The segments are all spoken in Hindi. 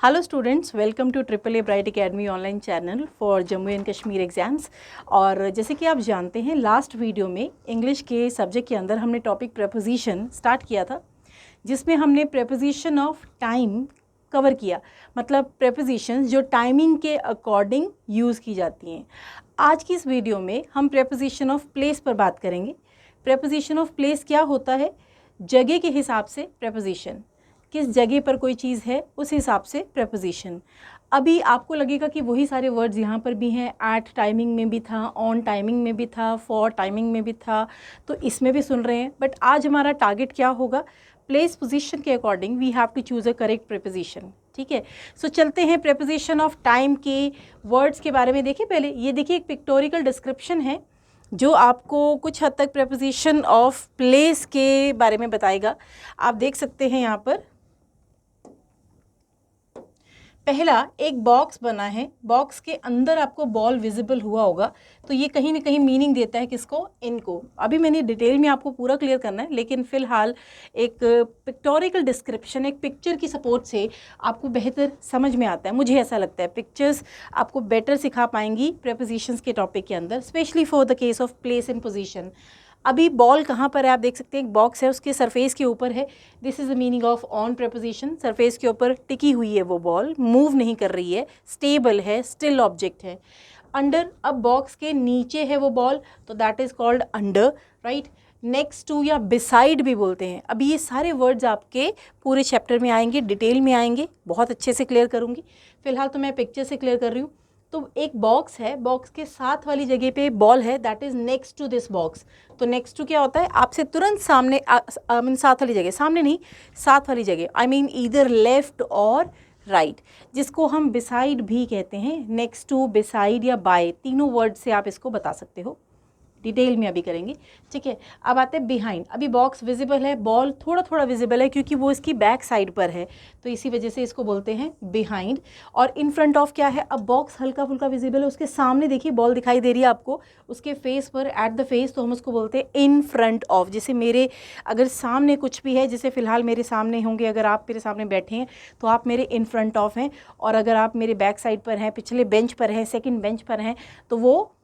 Hello students, welcome to triple A bright academy online channel for Jammu and Kashmir exams. और जैसे कि आप जानते हैं, लास्ट वीडियो में इंग्लिश के सब्जेक्ट के अंदर हमने टॉपिक प्रेपोजिशन स्टार्ट किया था, जिसमें हमने प्रेपोजिशन ऑफ टाइम कवर किया। मतलब प्रेपोजिशंस जो टाइमिंग के अकॉर्डिंग यूज़ की जाती हैं। आज की इस वीडियो में हम प्रेपोजिशन ऑफ प्लेस पर बात करेंगे। प्रेपोजिशन ऑफ प्लेस क्या होता है? जगह के हिसाब से प्रेपोजिशन, किस जगह पर कोई चीज़ है उस हिसाब से प्रेपोजिशन। अभी आपको लगेगा कि वही सारे वर्ड्स यहाँ पर भी हैं, एट टाइमिंग में भी था, ऑन टाइमिंग में भी था, फॉर टाइमिंग में भी था, तो इसमें भी सुन रहे हैं। बट आज हमारा टारगेट क्या होगा? प्लेस पोजीशन के according we have to choose a correct preposition. ठीक है, सो चलते हैं प्रेपोजिशन ऑफ टाइम के वर्ड्स के बारे में। देखिए, पहले ये देखिए, एक पिक्टोरिकल डिस्क्रिप्शन है जो आपको कुछ हद तक प्रेपोजिशन ऑफ प्लेस के बारे में बताएगा। आप देख सकते हैं यहाँ पर पहला एक बॉक्स बना है, बॉक्स के अंदर आपको बॉल विजिबल हुआ होगा, तो ये कहीं ना कहीं मीनिंग देता है किसको? इनको। अभी मैंने डिटेल में आपको पूरा क्लियर करना है, लेकिन फ़िलहाल एक पिक्टोरिकल डिस्क्रिप्शन, एक पिक्चर की सपोर्ट से आपको बेहतर समझ में आता है। मुझे ऐसा लगता है पिक्चर्स आपको बेटर सिखा पाएंगी प्रेपोजिशंस के टॉपिक के अंदर, specially for the case of place and position. अभी बॉल कहाँ पर है? आप देख सकते हैं एक बॉक्स है, उसके सरफेस के ऊपर है। This is the meaning of on preposition. Surface के ऊपर टिकी हुई है वो बॉल, मूव नहीं कर रही है, स्टेबल है, स्टिल ऑब्जेक्ट है। अंडर, अब बॉक्स के नीचे है वो बॉल, तो that is called under, right. Next to या बिसाइड भी बोलते हैं। अभी ये सारे वर्ड्स आपके पूरे चैप्टर में आएंगे, डिटेल में आएंगे, बहुत अच्छे से क्लियर करूँगी। फिलहाल तो मैं पिक्चर से क्लियर कर रही हूँ। तो एक बॉक्स है, बॉक्स के साथ वाली जगह पे बॉल है, that is next to this box. तो नेक्स्ट टू क्या होता है? आपसे तुरंत सामने, साथ वाली जगह, सामने नहीं, साथ वाली जगह, आई मीन ईदर लेफ्ट और राइट, जिसको हम बिसाइड भी कहते हैं। नेक्स्ट टू, बिसाइड या बाय, तीनों वर्ड से आप इसको बता सकते हो। डिटेल में अभी करेंगे, ठीक है। अब आते हैं बिहाइंड। अभी बॉक्स विजिबल है, बॉल थोड़ा थोड़ा विजिबल है क्योंकि वो इसकी बैक साइड पर है, तो इसी वजह से इसको बोलते हैं बिहाइंड। और इन फ्रंट ऑफ क्या है? अब बॉक्स हल्का फुल्का विजिबल है, उसके सामने देखिए बॉल दिखाई दे रही है आपको, उसके फेस पर, एट द फेस, तो हम उसको बोलते हैं इन फ्रंट ऑफ। जैसे मेरे अगर सामने कुछ भी है, जैसे फ़िलहाल मेरे सामने होंगे, अगर आप मेरे सामने बैठे हैं तो आप मेरे इन फ्रंट ऑफ हैं, और अगर आप मेरे बैक साइड पर हैं, पिछले बेंच पर हैं, सेकेंड बेंच पर हैं, तो वो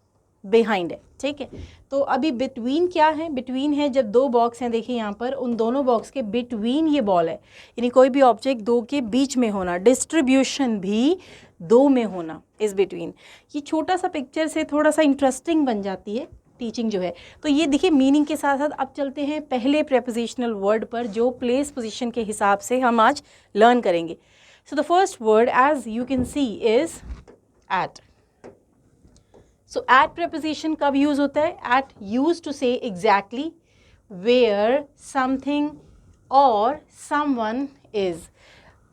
बिहाइंड है, ठीक है। तो अभी बिटवीन क्या है? बिटवीन है जब दो बॉक्स हैं, देखिए यहाँ पर, उन दोनों बॉक्स के बिटवीन ये बॉल है, यानी कोई भी ऑब्जेक्ट दो के बीच में होना, डिस्ट्रीब्यूशन भी दो में होना, इस बिटवीन। ये छोटा सा पिक्चर से थोड़ा सा इंटरेस्टिंग बन जाती है टीचिंग जो है। तो ये देखिए मीनिंग के साथ साथ अब चलते हैं पहले प्रेपोजिशनल वर्ड पर, जो प्लेस पोजिशन के हिसाब से हम आज लर्न करेंगे। So the first word as you can see is at. So at preposition कब यूज होता है? At use to say exactly where something और समवन इज।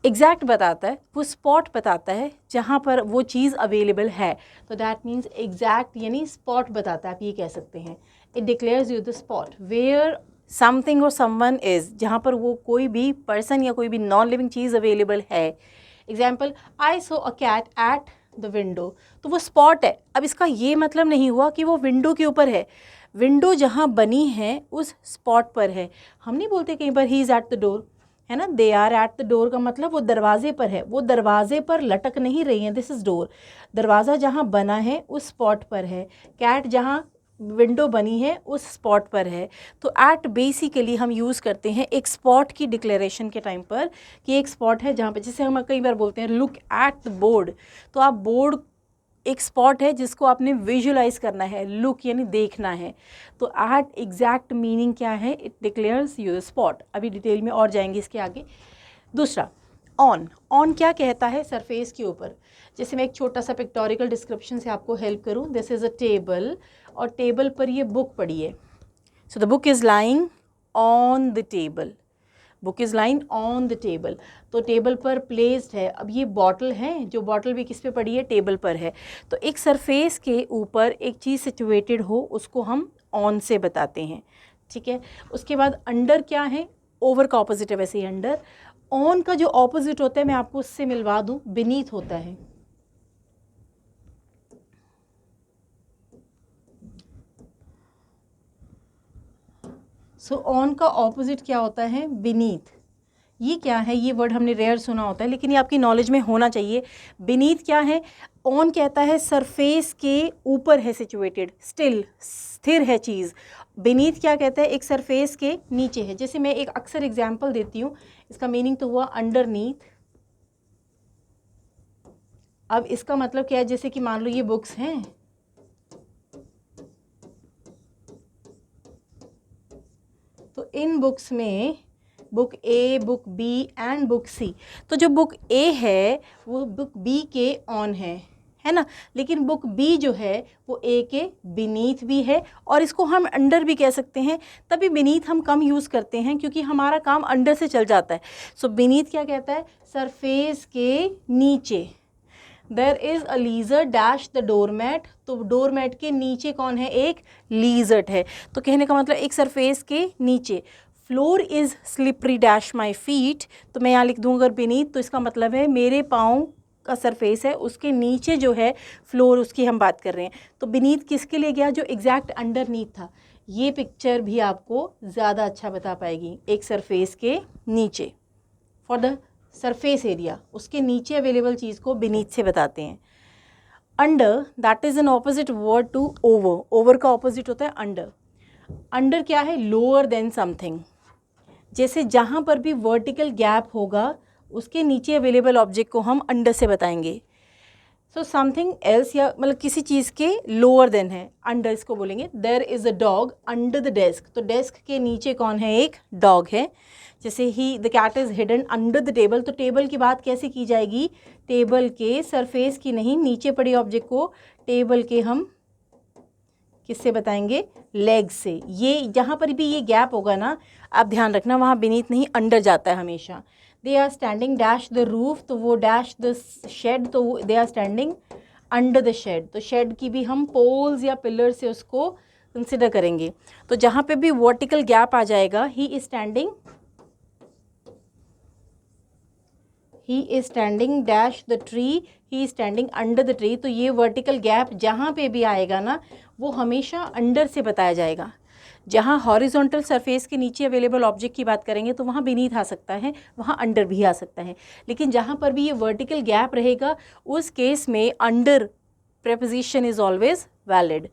एग्जैक्ट बताता है, वो स्पॉट बताता है जहाँ पर वो चीज़ अवेलेबल है, तो दैट मीन्स एग्जैक्ट यानी स्पॉट बताता है, आप ये कह सकते हैं। It declares you the spot where something और समवन इज, जहाँ पर वो कोई भी पर्सन या कोई भी नॉन लिविंग चीज़ अवेलेबल है। Example, I saw a cat at the window, तो वो स्पॉट है। अब इसका ये मतलब नहीं हुआ कि वो विंडो के ऊपर है, विंडो जहाँ बनी है उस स्पॉट पर है। हम नहीं बोलते कहीं पर he is at the door, है ना, they are at the door का मतलब वो दरवाजे पर है, वो दरवाजे पर लटक नहीं रही हैं, दिस इज़ डोर। दरवाज़ा जहाँ बना है उस स्पॉट पर है, कैट जहाँ विंडो बनी है उस स्पॉट पर है। तो एट बेसिकली हम यूज़ करते हैं एक स्पॉट की डिक्लेरेशन के टाइम पर, कि एक स्पॉट है जहाँ पर, जैसे हम कई बार बोलते हैं लुक एट द बोर्ड, तो आप बोर्ड एक स्पॉट है जिसको आपने विजुलाइज करना है, लुक यानी देखना है। तो एट एग्जैक्ट मीनिंग क्या है? It declares you the spot. अभी डिटेल में और जाएंगे इसके आगे। दूसरा, ऑन। ऑन क्या कहता है? सरफेस के ऊपर। जैसे मैं एक छोटा सा पिक्टोरिकल डिस्क्रिप्शन से आपको हेल्प करूं, दिस इज़ अ टेबल, और टेबल पर ये बुक पड़ी है। So the book is lying on the table, book is line on the table, तो टेबल पर प्लेस्ड है। अब ये बॉटल है, जो बॉटल भी किस पे पड़ी है? टेबल पर है। तो एक सरफेस के ऊपर एक चीज़ सिचुएटेड हो, उसको हम ऑन से बताते हैं, ठीक है। उसके बाद अंडर क्या है? ओवर का ऑपोजिट है वैसे ही अंडर। ऑन का जो ऑपोजिट होता है, मैं आपको उससे मिलवा दूँ, बीनीथ होता है। सो ऑन का ऑपोजिट क्या होता है? बीनीथ। ये क्या है, ये वर्ड हमने रेयर सुना होता है लेकिन ये आपकी नॉलेज में होना चाहिए। बीनीथ क्या है, ऑन कहता है सरफेस के ऊपर है सिचुएटेड, स्टिल स्थिर है चीज़। बीनीथ क्या कहता है, एक सरफेस के नीचे है। जैसे मैं एक अक्सर एग्जांपल देती हूँ, इसका मीनिंग तो हुआ अंडरनीथ। अब इसका मतलब क्या है, जैसे कि मान लो ये बुक्स हैं, तो इन बुक्स में book A, book B and book C, तो जो बुक ए है वो बुक बी के ऑन है ना, लेकिन बुक बी जो है वो ए के बीनीथ भी है, और इसको हम अंडर भी कह सकते हैं। तभी बीनीथ हम कम यूज़ करते हैं क्योंकि हमारा काम अंडर से चल जाता है। सो बीनीथ क्या कहता है, सरफेस के नीचे। There is a lizard dash the doormat, तो डोरमैट के नीचे कौन है, एक लीजर्ड है। तो कहने का मतलब एक सरफेस के नीचे। Floor is slippery dash my feet, तो मैं यहाँ लिख दूँ अगर बीनीथ, तो इसका मतलब है मेरे पाँव का सरफेस है उसके नीचे जो है फ्लोर, उसकी हम बात कर रहे हैं। तो बीनीथ किसके लिए गया, जो एग्जैक्ट अंडरनीथ था। ये पिक्चर भी आपको ज़्यादा अच्छा बता पाएगी, एक सरफेस के नीचे, फॉर द सरफेस एरिया, उसके नीचे अवेलेबल चीज़ को बीनीथ से बताते हैं। Under, that is an opposite word to over, over का ऑपोजिट होता है अंडर। अंडर क्या है, लोअर देन समथिंग। जैसे जहाँ पर भी वर्टिकल गैप होगा उसके नीचे अवेलेबल ऑब्जेक्ट को हम अंडर से बताएंगे। सो समथिंग एल्स, या मतलब किसी चीज़ के लोअर देन है, अंडर इसको बोलेंगे। There is a dog under the desk, तो डेस्क के नीचे कौन है, एक डॉग है। जैसे ही the cat is hidden under the table, तो टेबल की बात कैसे की जाएगी, टेबल के सरफेस की नहीं, नीचे पड़े ऑब्जेक्ट को टेबल के हम किससे बताएंगे, लेग से। ये जहाँ पर भी ये गैप होगा ना, आप ध्यान रखना वहाँ बीनीथ नहीं अंडर जाता है हमेशा। They are standing dash the roof, तो वो डैश द शेड, तो they are standing under the shade. तो शेड की भी हम पोल्स या पिलर से उसको कंसिडर करेंगे। तो जहाँ पे भी वर्टिकल गैप आ जाएगा, he is standing dash the tree, he is standing under the tree. तो ये वर्टिकल गैप जहाँ पे भी आएगा ना, वो हमेशा अंडर से बताया जाएगा। जहाँ हॉरिजॉन्टल सरफेस के नीचे अवेलेबल ऑब्जेक्ट की बात करेंगे तो वहाँ बीनीथ आ सकता है, वहाँ अंडर भी आ सकता है। लेकिन जहाँ पर भी ये वर्टिकल गैप रहेगा उस केस में under preposition is always valid.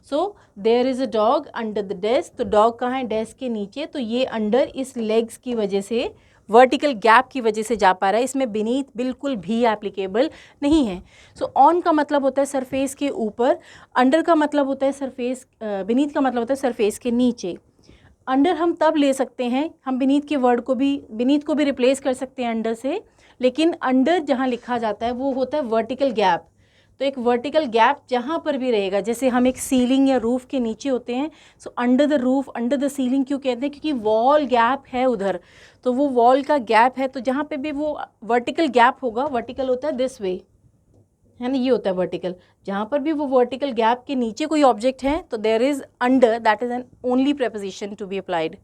So there is a dog under the desk, तो डॉग कहाँ है, डेस्क के नीचे। तो ये अंडर इस लेग्स की वजह से, वर्टिकल गैप की वजह से जा पा रहा है, इसमें बीनीथ बिल्कुल भी एप्लीकेबल नहीं है। सो ऑन का मतलब होता है सरफेस के ऊपर, अंडर का मतलब होता है सरफेस, बीनीथ का मतलब होता है सरफेस के नीचे। अंडर हम तब ले सकते हैं, हम बीनीथ के वर्ड को भी, बीनीथ को भी रिप्लेस कर सकते हैं अंडर से, लेकिन अंडर जहाँ लिखा जाता है वो होता है वर्टिकल गैप। तो एक वर्टिकल गैप जहाँ पर भी रहेगा, जैसे हम एक सीलिंग या रूफ़ के नीचे होते हैं, so under the roof, under the ceiling क्यों कहते हैं, क्योंकि वॉल गैप है उधर, तो वो वॉल का गैप है। तो जहाँ पे भी वो वर्टिकल गैप होगा, वर्टिकल होता है दिस वे, है ना, ये होता है वर्टिकल। जहाँ पर भी वो वर्टिकल गैप के नीचे कोई ऑब्जेक्ट है तो there is under, that is an only preposition to be applied,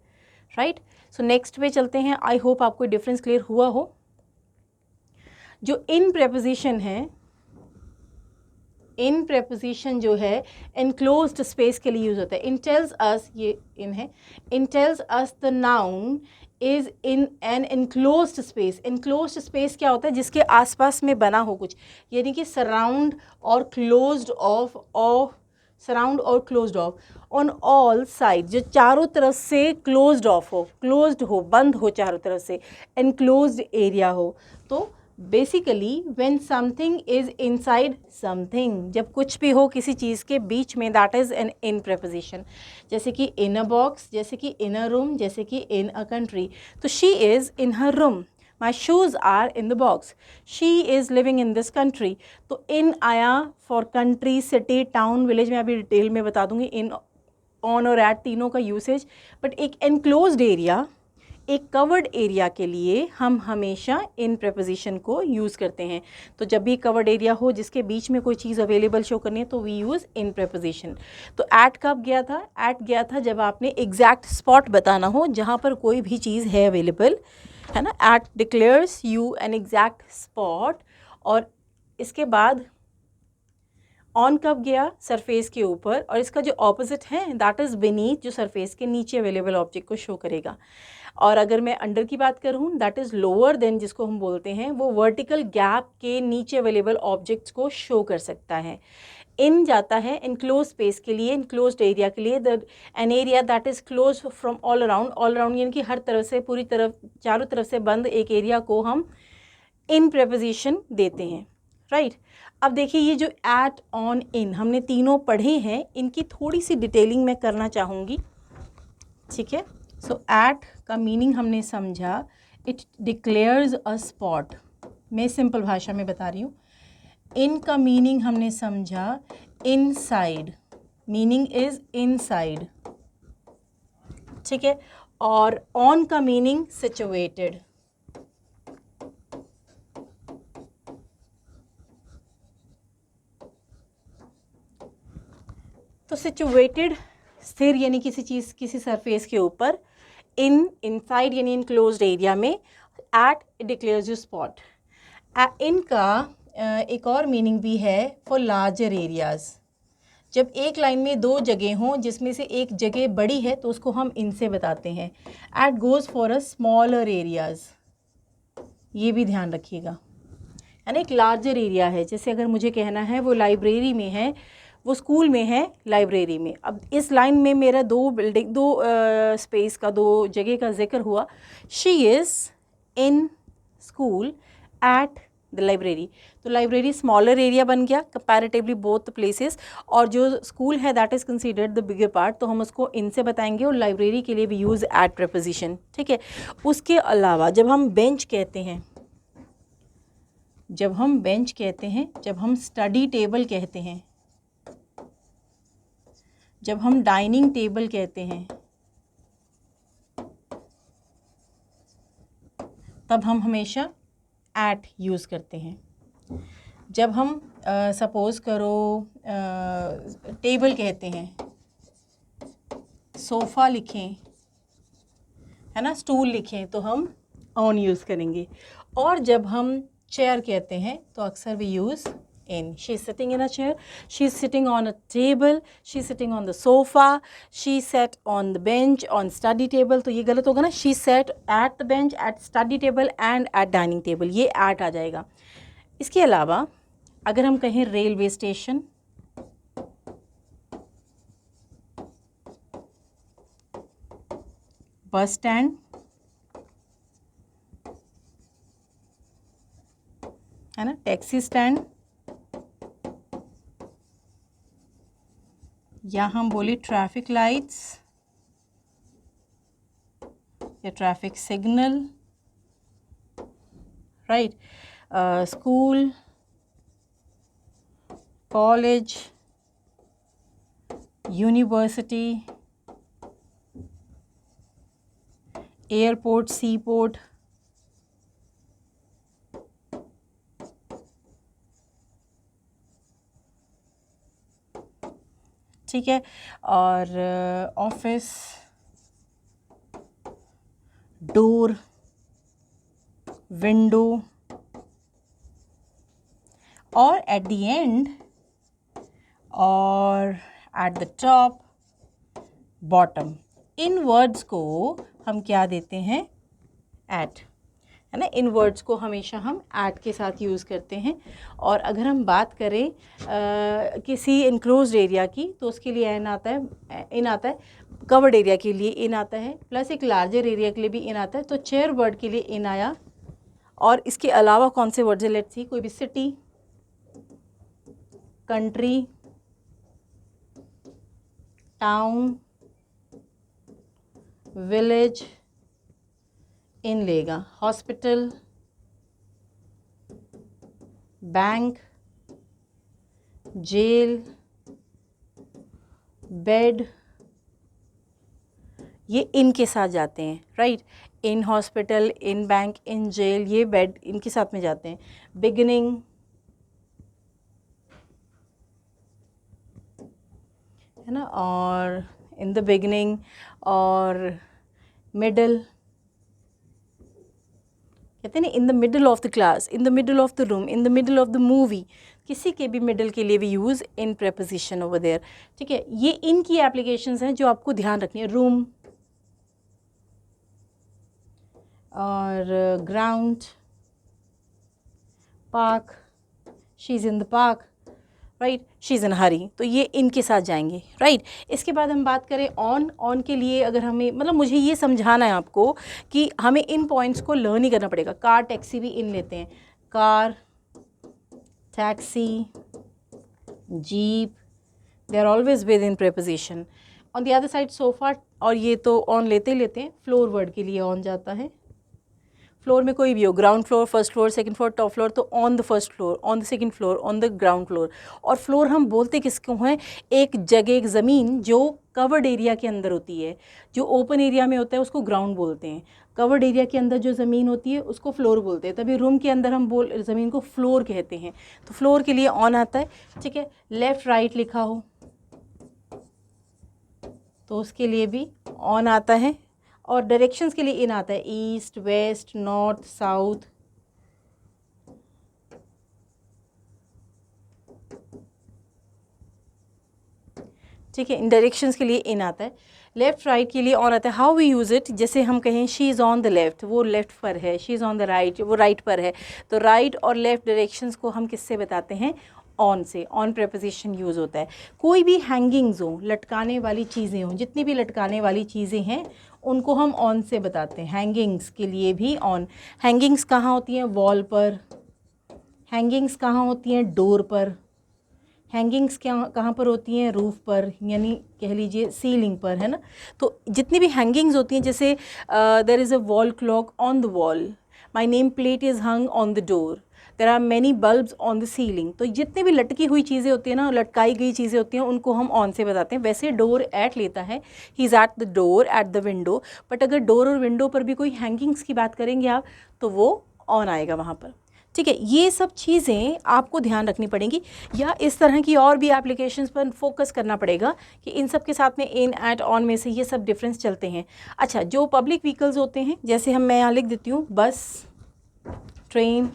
right. So next पे चलते हैं। आई होप आपको डिफरेंस क्लियर हुआ हो। जो इन प्रेपोजिशन है, इन प्रेपोजिशन जो है एनक्लोज्ड स्पेस के लिए यूज़ होता है। इन टेल्स अस, ये इन है, in tells us the noun is in an enclosed space. Enclosed space क्या होता है, जिसके आसपास में बना हो कुछ, यानी कि सराउंड और क्लोज्ड ऑफ सराउंड और closed of on all side, जो चारों तरफ से क्लोज्ड ऑफ हो, क्लोज्ड हो, बंद हो चारों तरफ से, एनक्लोज्ड एरिया हो। तो basically when something is inside something, जब कुछ भी हो किसी चीज़ के बीच में, that is N in preposition. जैसे कि इन अ बॉक्स, जैसे कि इन अ रूम, जैसे कि इन अ कंट्री। तो she is in her room, my shoes are in the box, she is living in this country. तो इन आया for country, city, town, village में अभी डिटेल में बता दूंगी इन, ऑन और एट तीनों का यूसेज। बट एक एनक्लोज्ड एरिया, एक कवर्ड एरिया के लिए हम हमेशा इन प्रेपोजिशन को यूज़ करते हैं। तो जब भी कवर्ड एरिया हो जिसके बीच में कोई चीज़ अवेलेबल शो करनी है तो वी यूज़ इन प्रेपोजिशन। तो एट कब गया था, एट गया था जब आपने एग्जैक्ट स्पॉट बताना हो जहाँ पर कोई भी चीज़ है अवेलेबल, है ना। At declares you an exact spot. और इसके बाद ऑन कब गया, सरफेस के ऊपर, और इसका जो ऑपोजिट है दैट इज़ बीनीथ, जो सरफेस के नीचे अवेलेबल ऑब्जेक्ट को शो करेगा। और अगर मैं अंडर की बात करूँ, दैट इज़ लोअर देन, जिसको हम बोलते हैं, वो वर्टिकल गैप के नीचे अवेलेबल ऑब्जेक्ट्स को शो कर सकता है। इन जाता है इनक्लोज स्पेस के लिए, इनक्लोज्ड एरिया के लिए, the an area that is close from all around यानी कि हर तरफ से, पूरी तरफ, चारों तरफ से बंद एक एरिया को हम इन प्रेपोजिशन देते हैं, राइट। अब देखिए ये जो एट, ऑन, इन हमने तीनों पढ़े हैं, इनकी थोड़ी सी डिटेलिंग मैं करना चाहूँगी, ठीक है। सो एट का मीनिंग हमने समझा, इट डिक्लेयर्स अ स्पॉट, मैं सिंपल भाषा में बता रही हूँ। इन का मीनिंग हमने समझा, इनसाइड, मीनिंग इज इनसाइड, ठीक है। और ऑन का मीनिंग सिचुएटेड, तो सिचुएटेड स्थिर यानी किसी चीज़, किसी सरफेस के ऊपर, इनसाइड यानी इनक्लोज्ड एरिया में, at it declares you spot. इनका एक और मीनिंग भी है, फॉर लार्जर एरियाज़, जब एक लाइन में दो जगह हों जिसमें से एक जगह बड़ी है तो उसको हम इनसे बताते हैं। At goes for a smaller areas, ये भी ध्यान रखिएगा, यानी एक लार्जर एरिया है। जैसे अगर मुझे कहना है वो लाइब्रेरी में है, वो स्कूल में है, लाइब्रेरी में। अब इस लाइन में मेरा दो बिल्डिंग, दो स्पेस का, दो जगह का जिक्र हुआ। She is in school at the library, तो लाइब्रेरी स्मॉलर एरिया बन गया कंपैरेटिवली बोथ प्लेसेस, और जो स्कूल है that is considered the bigger part, तो हम उसको इनसे बताएंगे, और लाइब्रेरी के लिए भी यूज़ एट प्रीपोजिशन, ठीक है। उसके अलावा जब हम बेंच कहते हैं, जब हम बेंच कहते हैं, जब हम स्टडी टेबल कहते हैं, जब हम डाइनिंग टेबल कहते हैं, तब हम हमेशा एट यूज़ करते हैं। जब हम सपोज़ करो टेबल कहते हैं, सोफ़ा लिखें, है ना, स्टूल लिखें, तो हम ऑन यूज़ करेंगे। और जब हम चेयर कहते हैं तो अक्सर we use in. She is sitting in a chair, she is sitting on a table, she is sitting on the sofa, she sat on the bench, on study table, तो ये गलत होगा ना, she sat at the bench, at study table and at dining table, ये at आ जाएगा। इसके अलावा अगर हम कहें रेलवे स्टेशन, बस स्टैंड, है ना, टैक्सी स्टैंड, या हम बोले ट्रैफिक लाइट्स या traffic signal, right, school, college, university, airport, C port, ठीक है, और ऑफिस, डोर, विंडो, और एट द एंड और at the top, bottom, in words को हम क्या देते हैं, एट, है ना। इन वर्ड्स को हमेशा हम एट के साथ यूज़ करते हैं। और अगर हम बात करें किसी इनक्लोज्ड एरिया की, तो उसके लिए इन आता है, कवर्ड एरिया के लिए इन आता है, प्लस एक लार्जर एरिया के लिए भी इन आता है। तो चेयर वर्ड के लिए इन आया, और इसके अलावा कौन से वर्ड्स है, लेट्स सी, कोई भी सिटी, कंट्री, टाउन, विलेज, इन लेगा। हॉस्पिटल, बैंक, जेल, बेड, ये इन के साथ जाते हैं, right. In hospital, in bank, in jail, ये बेड इनके साथ में जाते हैं। बिगिनिंग, है ना, और इन द बिगिनिंग, और मिडल, कहते हैं ना, in the middle of the class, in the middle of the room, in the middle of the movie, किसी के भी मिडल के लिए भी use in preposition over there, ठीक है। ये इन की एप्लीकेशंस हैं जो आपको ध्यान रखनी है। रूम, और ground, park, she is in the park, right, she is in hurry, तो ये इनके साथ जाएंगे, राइट। इसके बाद हम बात करें ऑन के लिए, अगर हमें मतलब मुझे ये समझाना है आपको कि हमें इन पॉइंट्स को लर्न ही करना पड़ेगा। कार टैक्सी भी इन लेते हैं, car, taxi, jeep, they are always with in preposition. On the other side sofa, और ये तो ऑन लेते ही लेते हैं। फ्लोर वर्ड के लिए ऑन जाता है, फ्लोर में कोई भी हो, ground floor, first floor, second floor, top floor, तो on the first floor, on the second floor, on the ground floor. और फ्लोर हम बोलते किसको हैं, एक जगह, एक ज़मीन जो कवर्ड एरिया के अंदर होती है। जो ओपन एरिया में होता है उसको ग्राउंड बोलते हैं, कवर्ड एरिया के अंदर जो ज़मीन होती है उसको फ्लोर बोलते हैं। तभी रूम के अंदर हम ज़मीन को फ्लोर कहते हैं। तो फ्लोर के लिए ऑन आता है, ठीक है। लेफ़्ट राइट लिखा हो तो उसके लिए भी ऑन आता है। और डायरेक्शंस के लिए इन आता है, ईस्ट, वेस्ट, नॉर्थ, साउथ। ठीक है, इन डायरेक्शंस के लिए इन आता है। लेफ़्ट राइट के लिए ऑन आता है। हाउ वी यूज़ इट, जैसे हम कहें she is on the left, वो लेफ़्ट पर है, she is on the right, वो राइट पर है। तो राइट और लेफ़्ट डायरेक्शंस को हम किससे बताते हैं, ऑन से। ऑन प्रेपोजिशन यूज़ होता है। कोई भी हैंगिंग्स हो, लटकाने वाली चीज़ें हों, जितनी भी लटकाने वाली चीज़ें हैं उनको हम ऑन से बताते हैं। हैंगिंग्स के लिए भी ऑन। हैंगिंग्स कहाँ होती हैं, वॉल पर। हैंगिंग्स कहाँ होती हैं, डोर पर। हैंगिंग्स कहाँ पर होती हैं, रूफ़ पर, यानी कह लीजिए सीलिंग पर, है ना। तो जितनी भी हैंगिंग्स होती हैं, जैसे there is a wall clock on the wall, my name plate is hung on the door, there are many bulbs on the ceiling. तो जितनी भी लटकी हुई चीज़ें होती हैं ना, लटकाई गई चीज़ें होती हैं, उनको हम ऑन से बताते हैं। वैसे डोर एट लेता है, ही is at the door, eight the window, but अगर डोर और विंडो पर भी कोई हैंगिंग्स की बात करेंगे आप तो वो ऑन आएगा वहाँ पर, ठीक है। ये सब चीज़ें आपको ध्यान रखनी पड़ेंगी, या इस तरह की और भी एप्लीकेशंस पर फोकस करना पड़ेगा कि इन सब के साथ में इन, एट, ऑन में से ये सब डिफरेंस चलते हैं। अच्छा, जो पब्लिक व्हीकल्स होते हैं, जैसे मैं यहाँ लिख देती हूँ, बस, train,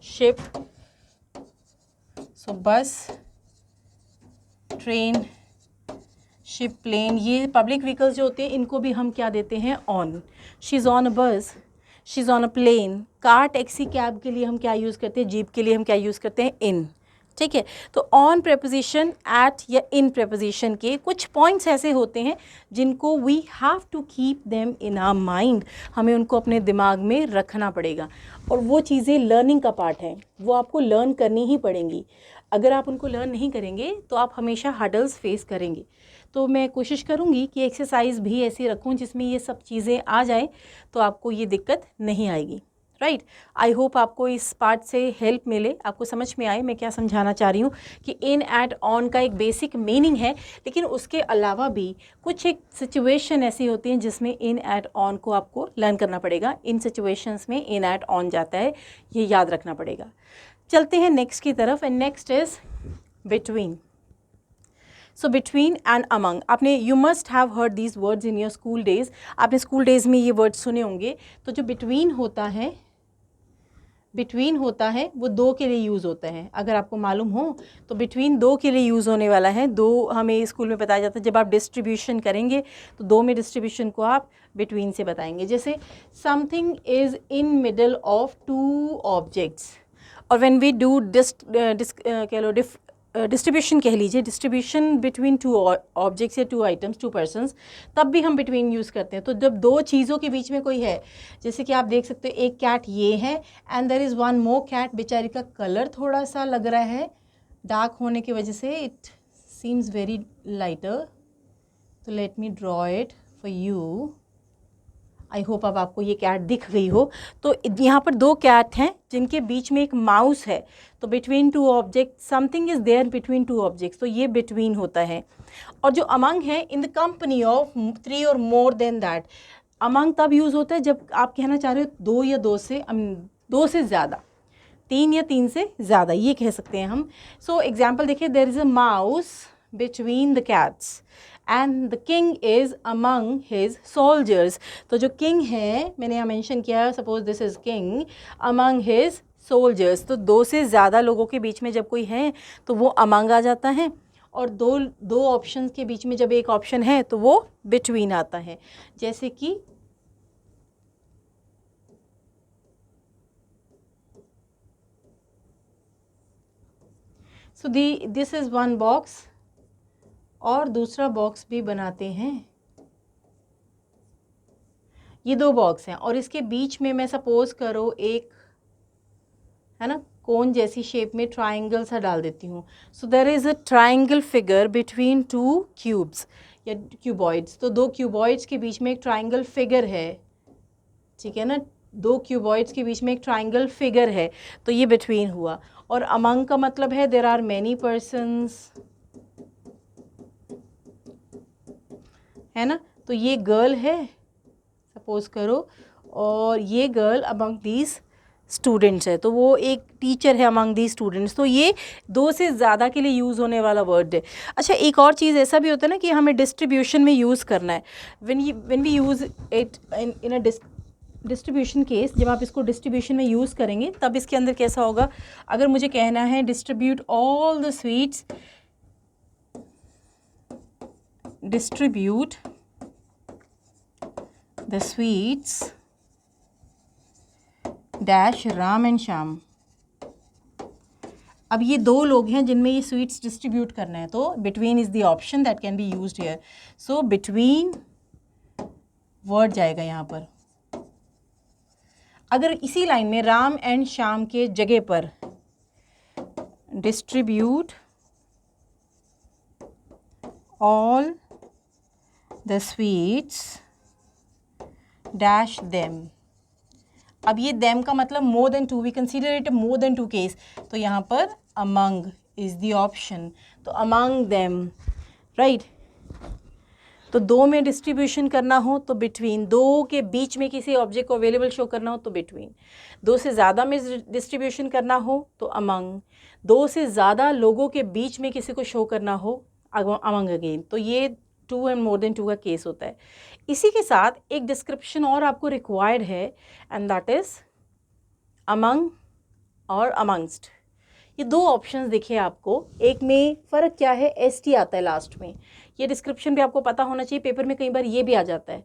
ship. So bus, train, ship, plane, ये पब्लिक व्हीकल्स जो होते हैं इनको भी हम क्या देते हैं, on. She is on a bus, she is on a plane. Car, taxi, cab के लिए हम क्या यूज़ करते हैं, जीप के लिए हम क्या यूज़ करते हैं, इन, ठीक है। तो ऑन प्रेपोजिशन, एट या इन प्रेपोजिशन के कुछ पॉइंट्स ऐसे होते हैं जिनको we have to keep them in our mind, हमें उनको अपने दिमाग में रखना पड़ेगा। और वो चीज़ें लर्निंग का पार्ट है, वो आपको लर्न करनी ही पड़ेंगी। अगर आप उनको लर्न नहीं करेंगे तो आप हमेशा हर्डल्स फेस करेंगे। तो मैं कोशिश करूँगी कि एक्सरसाइज भी ऐसी रखूँ जिसमें ये सब चीज़ें आ जाएँ, तो आपको ये दिक्कत नहीं आएगी, राइट। आई होप आपको इस पार्ट से हेल्प मिले, आपको समझ में आए मैं क्या समझाना चाह रही हूँ कि इन, एट, ऑन का एक बेसिक मीनिंग है, लेकिन उसके अलावा भी कुछ एक सिचुएशन ऐसी होती हैं जिसमें इन, एट, ऑन को आपको लर्न करना पड़ेगा। इन सिचुएशंस में इन, एट, ऑन जाता है, ये याद रखना पड़ेगा। चलते हैं नेक्स्ट की तरफ, and next is between. So between and among, आपने, you must have heard these words in your school days, आपने स्कूल डेज में ये वर्ड्स सुने होंगे। तो जो बिटवीन होता है, बिटवीन होता है वो दो के लिए यूज़ होता है, अगर आपको मालूम हो तो बिटवीन दो के लिए यूज़ होने वाला है। दो हमें स्कूल में बताया जाता है, जब आप डिस्ट्रीब्यूशन करेंगे तो दो में डिस्ट्रीब्यूशन को आप बिटवीन से बताएंगे। जैसे something is in middle of two objects, और व्हेन वी डू डिस्ट्रीब्यूशन कह लीजिए, डिस्ट्रीब्यूशन बिटवीन टू ऑब्जेक्ट्स या टू आइटम्स, टू पर्सन्स, तब भी हम बिटवीन यूज़ करते हैं। तो जब दो चीज़ों के बीच में कोई है, जैसे कि आप देख सकते हो एक कैट ये है, and there is one more cat, बेचारी का कलर थोड़ा सा लग रहा है डार्क होने की वजह से, इट सीम्स वेरी लाइटर, तो let me draw it for you. I hope अब आपको ये कैट दिख गई हो। तो यहाँ पर दो कैट हैं जिनके बीच में एक माउस है, तो between two object, something is there between two objects, तो ये बिटवीन होता है। और जो अमंग है, in the company of three और मोर देन दैट, अमंग तब यूज़ होता है जब आप कहना चाह रहे हो दो या दो से ज़्यादा, तीन या तीन से ज़्यादा, ये कह सकते हैं हम। सो एग्जाम्पल देखिए, there is a mouse between the cats and the king is among his soldiers. तो जो किंग है, मैंने यहाँ मेंशन किया, suppose this is king among his soldiers, तो दो से ज़्यादा लोगों के बीच में जब कोई है तो वो अमंग आ जाता है, और दो ऑप्शंस के बीच में जब एक ऑप्शन है तो वो बिटवीन आता है। जैसे कि so this is one box और दूसरा बॉक्स भी बनाते हैं। ये दो बॉक्स हैं और इसके बीच में मैं सपोज करो एक है ना कोन जैसी शेप में ट्राइंगल सा डाल देती हूँ। So there is a triangle figure between two cubes या क्यूबॉइड्स। तो दो क्यूबॉइड्स के बीच में एक ट्राइंगल फिगर है, ठीक है ना, दो क्यूबॉइड्स के बीच में एक ट्राइंगल फिगर है, तो ये बिटवीन हुआ। और अमंग का मतलब है देयर आर मैनी पर्सन्स, है ना, तो ये गर्ल है सपोज करो और ये गर्ल अमंग दीज स्टूडेंट्स है, तो वो एक टीचर है अमंग दीज स्टूडेंट्स। तो ये दो से ज़्यादा के लिए यूज़ होने वाला वर्ड है। अच्छा, एक और चीज़ ऐसा भी होता है ना कि हमें डिस्ट्रीब्यूशन में यूज़ करना है। When we use it in a distribution case, जब आप इसको डिस्ट्रीब्यूशन में यूज़ करेंगे तब इसके अंदर कैसा होगा, अगर मुझे कहना है distribute all the sweets, distribute the sweets dash Ram and Shyam. अब ये दो लोग हैं जिनमें ये स्वीट्स डिस्ट्रीब्यूट करना है, तो between is the option that can be used here. So between word जाएगा यहाँ पर। अगर इसी लाइन में राम एंड श्याम के जगह पर distribute all the sweets dash them, अब ये देम का मतलब more than two, we consider it more than two case, तो यहाँ पर अमंग इज़ द ऑप्शन। तो अमंग देम, राइट। तो दो में डिस्ट्रीब्यूशन करना हो तो बिटवीन, दो के बीच में किसी ऑब्जेक्ट को अवेलेबल शो करना हो तो बिटवीन, दो से ज़्यादा में डिस्ट्रीब्यूशन करना हो तो अमंग, दो से ज़्यादा लोगों के बीच में किसी को शो करना हो अमंग अगेन। तो ये two and more than two का केस होता है। इसी के साथ एक डिस्क्रिप्शन और आपको रिक्वायर्ड है एंड दैट इज़ अमंग और अमंगस्ट। ये दो ऑप्शंस दिखे आपको, एक में फ़र्क क्या है, ST आता है लास्ट में। ये डिस्क्रिप्शन भी आपको पता होना चाहिए, पेपर में कई बार ये भी आ जाता है,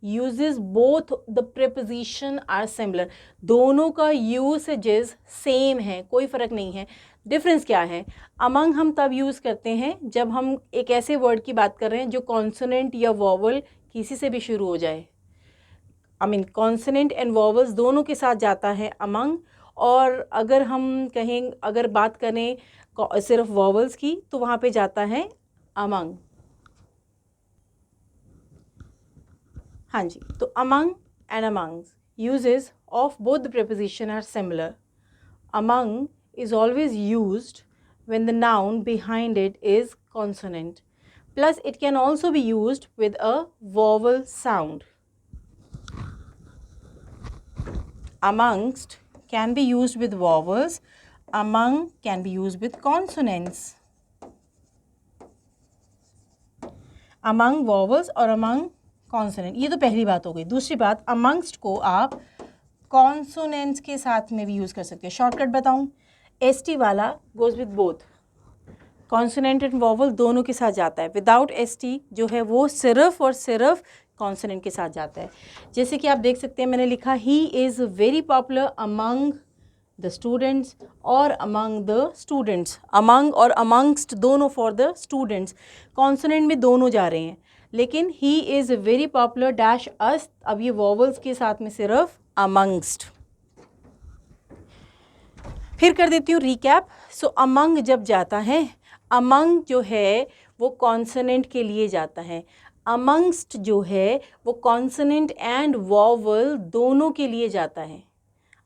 uses both the preposition are similar, दोनों का यूसेजेस सेम है, कोई फ़र्क नहीं है। डिफरेंस क्या है, अमंग हम तब यूज़ करते हैं जब हम एक ऐसे वर्ड की बात कर रहे हैं जो कॉन्सोनेंट या वॉवल किसी से भी शुरू हो जाए। कॉन्सोनेंट एंड वॉवल्स दोनों के साथ जाता है अमंग। और अगर हम कहें, अगर बात करें सिर्फ वॉवल्स की, तो वहाँ पे जाता है अमंग। हाँ जी, तो among and amongst uses of both the preposition are similar. Among is always used when the noun behind it is consonant, plus it can also be used with a vowel sound. Amongst can be used with vowels, among can be used with consonants. Among vowels और among consonant, ये तो पहली बात हो गई। दूसरी बात, amongst को आप consonants के साथ में भी यूज़ कर सकते हैं। शॉर्टकट बताऊँ, ST वाला goes with both, consonant and vowel दोनों के साथ जाता है। विदाउट ST जो है वो सिर्फ और सिर्फ कॉन्सोनेंट के साथ जाता है। जैसे कि आप देख सकते हैं, मैंने लिखा he is very popular among the students और अमंग द स्टूडेंट्स। अमंग और अमंगस्ट दोनों फॉर द स्टूडेंट्स, कॉन्सोनेंट में दोनों जा रहे हैं, लेकिन he is very popular dash us, अब ये वॉवल्स के साथ में सिर्फ अमंगस्ट। फिर कर देती हूँ रिकैप। सो अमंग जब जाता है, अमंग जो है वो कॉन्सोनेंट के लिए जाता है, अमंगस्ट जो है वो कॉन्सोनेंट एंड वॉवल दोनों के लिए जाता है।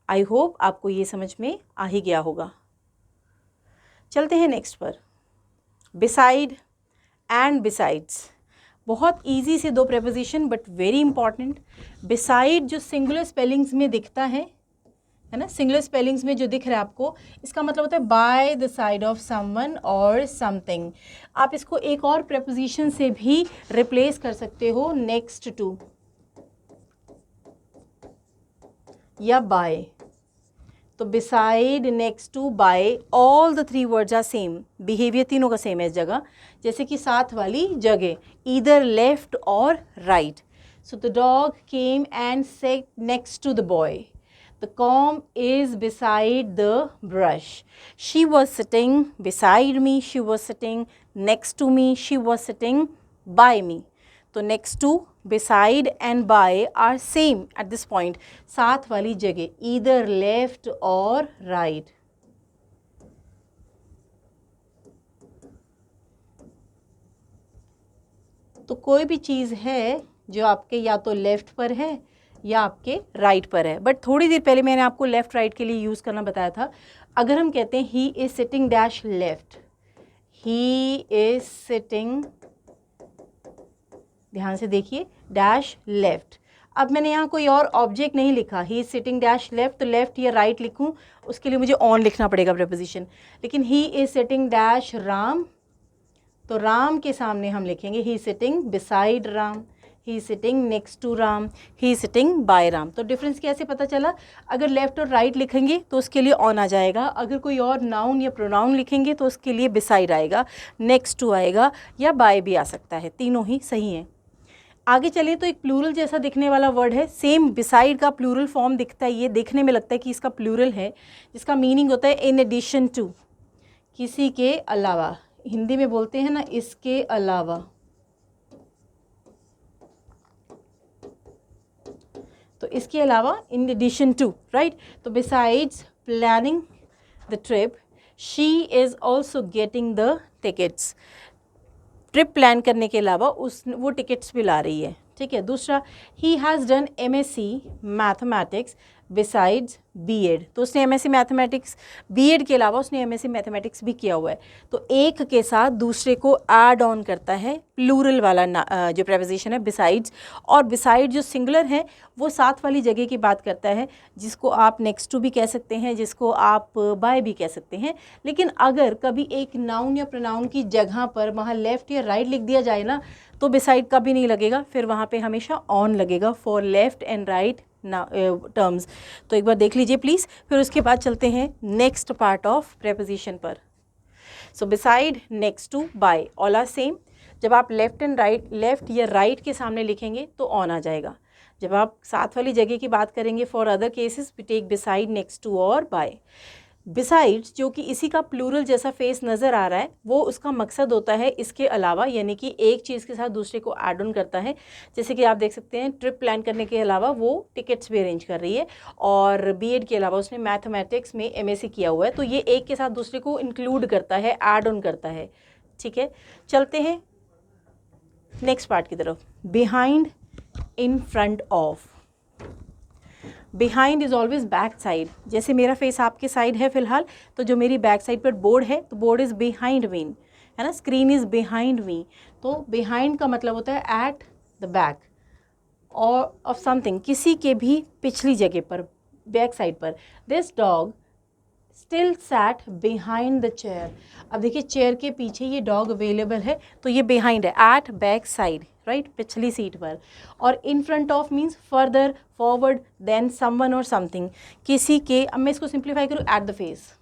आई होप आपको ये समझ में आ ही गया होगा। चलते हैं नेक्स्ट पर, बिसाइड एंड बिसाइड्स। बहुत इजी से दो preposition but very important. Beside जो सिंगुलर स्पेलिंग्स में दिखता है ना, सिंगुलर स्पेलिंग्स में जो दिख रहा है आपको, इसका मतलब होता है by the side of someone और समथिंग। आप इसको एक और प्रेपोजिशन से भी रिप्लेस कर सकते हो, नेक्स्ट टू या बाय। तो beside, next to, by, all the three words are same, behaviour तीनों का सेम है इस जगह। जैसे कि साथ वाली जगह, ईदर लेफ्ट और right. So the dog came and sat next to the boy. The comb is beside the brush. She was sitting beside me. She was sitting next to me. She was sitting by me. तो next to, beside and by are same at this point. साथ वाली जगह, either left or right. तो कोई भी चीज़ है जो आपके या तो लेफ़्ट पर है या आपके राइट पर है. बट थोड़ी देर पहले मैंने आपको लेफ़्ट राइट के लिए यूज़ करना बताया था. अगर हम कहते हैं ही is sitting dash left, he is sitting, ध्यान से देखिए, डैश लेफ़्ट. अब मैंने यहाँ कोई और ऑब्जेक्ट नहीं लिखा, he is sitting dash left, तो लेफ़्ट या राइट लिखूँ उसके लिए मुझे ऑन लिखना पड़ेगा प्रीपोजिशन. लेकिन he is sitting dash Ram, तो राम के सामने हम लिखेंगे he sitting beside Ram, he sitting next to Ram, he sitting by Ram. तो डिफरेंस कैसे पता चला? अगर लेफ़्ट और राइट लिखेंगे तो उसके लिए ऑन आ जाएगा. अगर कोई और नाउन या प्रोनाउन लिखेंगे तो उसके लिए बिसाइड आएगा, नेक्स्ट टू आएगा या बाय भी आ सकता है. तीनों ही सही हैं. आगे चलिए तो एक प्लूरल जैसा दिखने वाला वर्ड है. सेम बिसाइड का प्लूरल फॉर्म दिखता है. ये देखने में लगता है कि इसका प्लूरल है, जिसका मीनिंग होता है इन एडिशन टू, किसी के अलावा. हिंदी में बोलते हैं ना, इसके अलावा. तो इसके अलावा, इन एडिशन टू, राइट. तो besides planning the trip, she is also getting the tickets. Trip plan करने के अलावा वो टिकट्स भी ला रही है. ठीक है. दूसरा, he has done MSc mathematics besides B.Ed. तो उसने MSc मैथमेटिक्स, B.Ed के अलावा उसने MSc मैथमेटिक्स भी किया हुआ है. तो एक के साथ दूसरे को ऐड ऑन करता है प्लूरल वाला जो प्रेपोजिशन है बिसाइड्स. और बिसाइड जो सिंगुलर है वो साथ वाली जगह की बात करता है, जिसको आप नेक्स्ट टू भी कह सकते हैं, जिसको आप बाय भी कह सकते हैं. लेकिन अगर कभी एक नाउन या प्रोनाउन की जगह पर वहाँ लेफ़्ट या राइट लिख दिया जाए ना, तो बिसाइड कभी नहीं लगेगा, फिर वहाँ पे हमेशा ऑन लगेगा for left and right terms. तो एक बार देख लीजिए प्लीज़, फिर उसके बाद चलते हैं नेक्स्ट पार्ट ऑफ प्रेपोजिशन पर. So beside, next to, by, all are same. जब आप लेफ़्ट एंड राइट, लेफ़्ट या राइट के सामने लिखेंगे तो ऑन आ जाएगा. जब आप साथ वाली जगह की बात करेंगे for other cases we take beside, next to और बाय. बिसाइड्स जो कि इसी का प्लूरल जैसा फेस नज़र आ रहा है, वो उसका मकसद होता है इसके अलावा, यानी कि एक चीज़ के साथ दूसरे को ऐड ऑन करता है. जैसे कि आप देख सकते हैं, ट्रिप प्लान करने के अलावा वो टिकट्स भी अरेंज कर रही है, और B.Ed के अलावा उसने मैथमेटिक्स में MSc किया हुआ है. तो ये एक के साथ दूसरे को इंक्लूड करता है, ऐड ऑन करता है. ठीक है. चलते हैं नेक्स्ट पार्ट की तरफ. Behind, in front of. Behind is always back side. जैसे मेरा फेस आपके साइड है फिलहाल, तो जो मेरी बैक साइड पर बोर्ड है, तो बोर्ड इज़ बिहाइंड मी, है ना. Screen is behind me. तो बिहाइंड का मतलब होता है एट द बैक और ऑफ समथिंग, किसी के भी पिछली जगह पर, बैक साइड पर. This dog still sat behind the chair. अब देखिए, चेयर के पीछे ये डॉग अवेलेबल है, तो ये बिहाइंड है, एट बैक साइड, राइट, पिछली सीट पर. और in front of means further, forward, then someone और समथिंग, किसी के. अब मैं इसको सिंप्लीफाई करूँ, एट द फेस.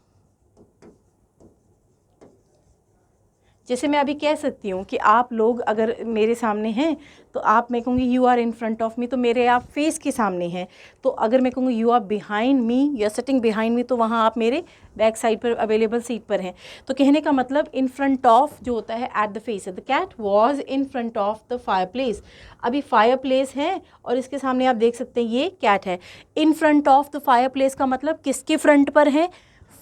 जैसे मैं अभी कह सकती हूँ कि आप लोग अगर मेरे सामने हैं तो आप, मैं कहूँगी you are in front of me, तो मेरे आप फेस के सामने हैं. तो अगर मैं कहूँगी you are behind me, you are sitting behind me, तो वहाँ आप मेरे बैक साइड पर अवेलेबल सीट पर हैं. तो कहने का मतलब इन फ्रंट ऑफ जो होता है एट द फेस है. The cat was in front of the fire place. अभी फायर प्लेस है और इसके सामने आप देख सकते हैं ये कैट है. इन front of the fire place का मतलब किसके फ्रंट पर है?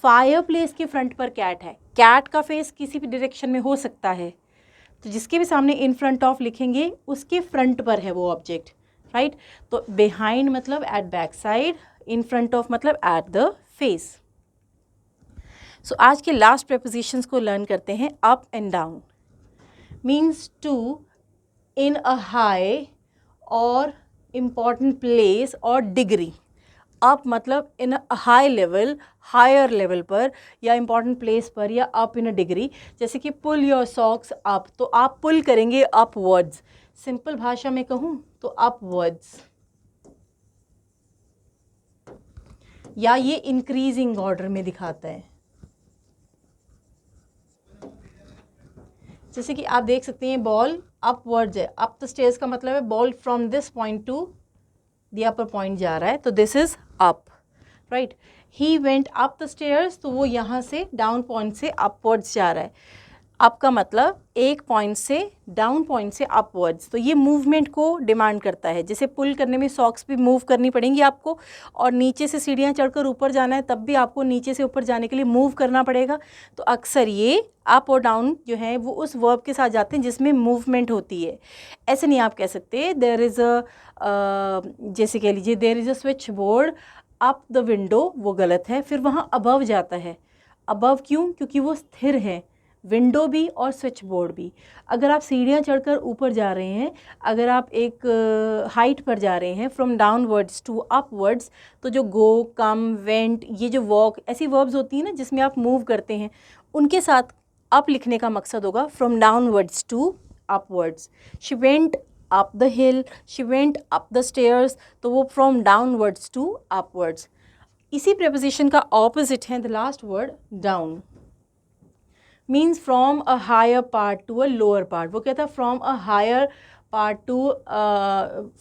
फायर प्लेस के फ्रंट पर कैट है. कैट का फेस किसी भी डायरेक्शन में हो सकता है, तो जिसके भी सामने इन फ्रंट ऑफ लिखेंगे उसके फ्रंट पर है वो ऑब्जेक्ट, राइट. तो बिहाइंड मतलब at back side, in front of मतलब एट द फेस. सो आज के लास्ट प्रेपोजिशंस को लर्न करते हैं. Up and down means to in a high और इम्पॉर्टेंट प्लेस और डिग्री. अप मतलब in a high level, higher level पर, या इम्पॉर्टेंट प्लेस पर, या अप इन अ डिग्री. जैसे कि पुल योर सॉक्स अप, तो आप पुल करेंगे अपवर्ड्स. सिंपल भाषा में कहूँ तो अपवर्ड्स. या ये इंक्रीजिंग ऑर्डर में दिखाता है. जैसे कि आप देख सकते हैं बॉल अपवर्ड्स है. अप द स्टेयर्स का मतलब है ball from this point two the upper point जा रहा है, तो this is up. Right. He went up the stairs, तो वो यहाँ से डाउन पॉइंट से अपवर्ड्स जा रहा है। अप का मतलब एक पॉइंट से डाउन पॉइंट से अपवर्ड्स, तो ये मूवमेंट को डिमांड करता है। जैसे पुल करने में सॉक्स भी मूव करनी पड़ेंगी आपको, और नीचे से सीढ़ियाँ चढ़कर ऊपर जाना है तब भी आपको नीचे से ऊपर जाने के लिए मूव करना पड़ेगा। तो अक्सर ये अप और डाउन जो है वो उस वर्ब के साथ जाते हैं जिसमें मूवमेंट होती है। ऐसे नहीं आप कह सकते देयर इज़ अ, जैसे कह लीजिए there is a switch board up the window, वो गलत है। फिर वहाँ अबव जाता है। अबव क्यों? क्योंकि वो स्थिर है, विंडो भी और स्विच बोर्ड भी। अगर आप सीढ़ियाँ चढ़कर ऊपर जा रहे हैं, अगर आप एक हाइट पर जा रहे हैं फ्रॉम डाउनवर्ड्स टू अपवर्ड्स, तो जो गो, कम, वेंट, ये जो वॉक, ऐसी वर्ब्स होती हैं ना जिसमें आप मूव करते हैं, उनके साथ अप लिखने का मकसद होगा from downwards to upwards. She went up the hill, she went up the stairs, तो वो फ्रॉम डाउनवर्ड्स टू अपवर्ड्स। इसी प्रेपोजिशन का ऑपोजिट है the last word down. Means from a higher part to a lower part. वो कहता है from a higher part to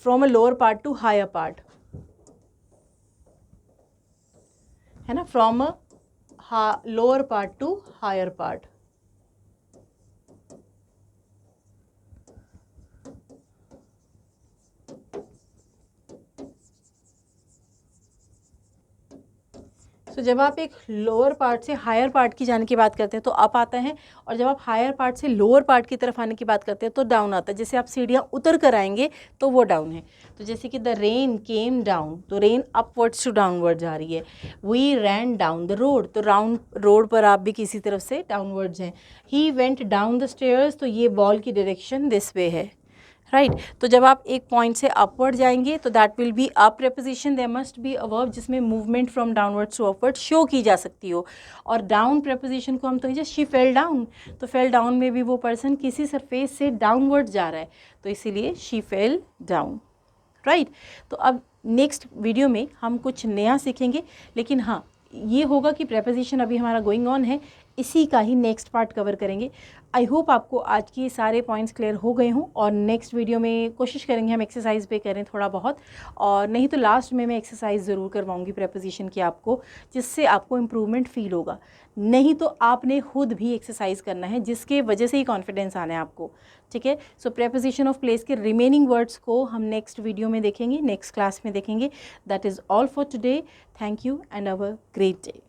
from a lower part to higher part, है ना, from a lower part to higher part. तो जब आप एक लोअर पार्ट से हायर पार्ट की जाने की बात करते हैं तो अप आता है, और जब आप हायर पार्ट से लोअर पार्ट की तरफ आने की बात करते हैं तो डाउन आता है। जैसे आप सीढ़ियाँ उतर कर आएंगे तो वो डाउन है। तो जैसे कि द रेन केम डाउन, तो रेन अपवर्ड्स टू डाउनवर्ड जा रही है। We ran down the road, तो रोड पर आप भी किसी तरफ से डाउनवर्ड्स हैं। He went down the stairs, तो ये बॉल की डायरेक्शन दिस वे है, राइट। तो जब आप एक पॉइंट से अपवर्ड जाएंगे तो that will be a preposition. There must be a verb जिसमें movement from downwards to upward show की जा सकती हो। और डाउन प्रेपोजिशन को हम तो जैसे शी फेल डाउन, तो फेल डाउन में भी वो पर्सन किसी सरफेस से डाउनवर्ड जा रहा है, तो इसीलिए शी फेल डाउन, राइट। तो अब नेक्स्ट वीडियो में हम कुछ नया सीखेंगे, लेकिन हाँ ये होगा कि प्रेपोजिशन अभी हमारा गोइंग ऑन है, इसी का ही नेक्स्ट पार्ट कवर करेंगे। आई होप आपको आज के सारे पॉइंट्स क्लियर हो गए हों, और नेक्स्ट वीडियो में कोशिश करेंगे हम एक्सरसाइज पे करें थोड़ा बहुत, और नहीं तो लास्ट में मैं एक्सरसाइज ज़रूर करवाऊंगी प्रेपोजिशन की आपको, जिससे आपको इम्प्रूवमेंट फील होगा। नहीं तो आपने खुद भी एक्सरसाइज करना है, जिसके वजह से ही कॉन्फिडेंस आना है आपको, ठीक है। सो प्रेपोजिशन ऑफ प्लेस के रिमेनिंग वर्ड्स को हम नेक्स्ट वीडियो में देखेंगे, नेक्स्ट क्लास में देखेंगे। That is all for today. Thank you and have a great day.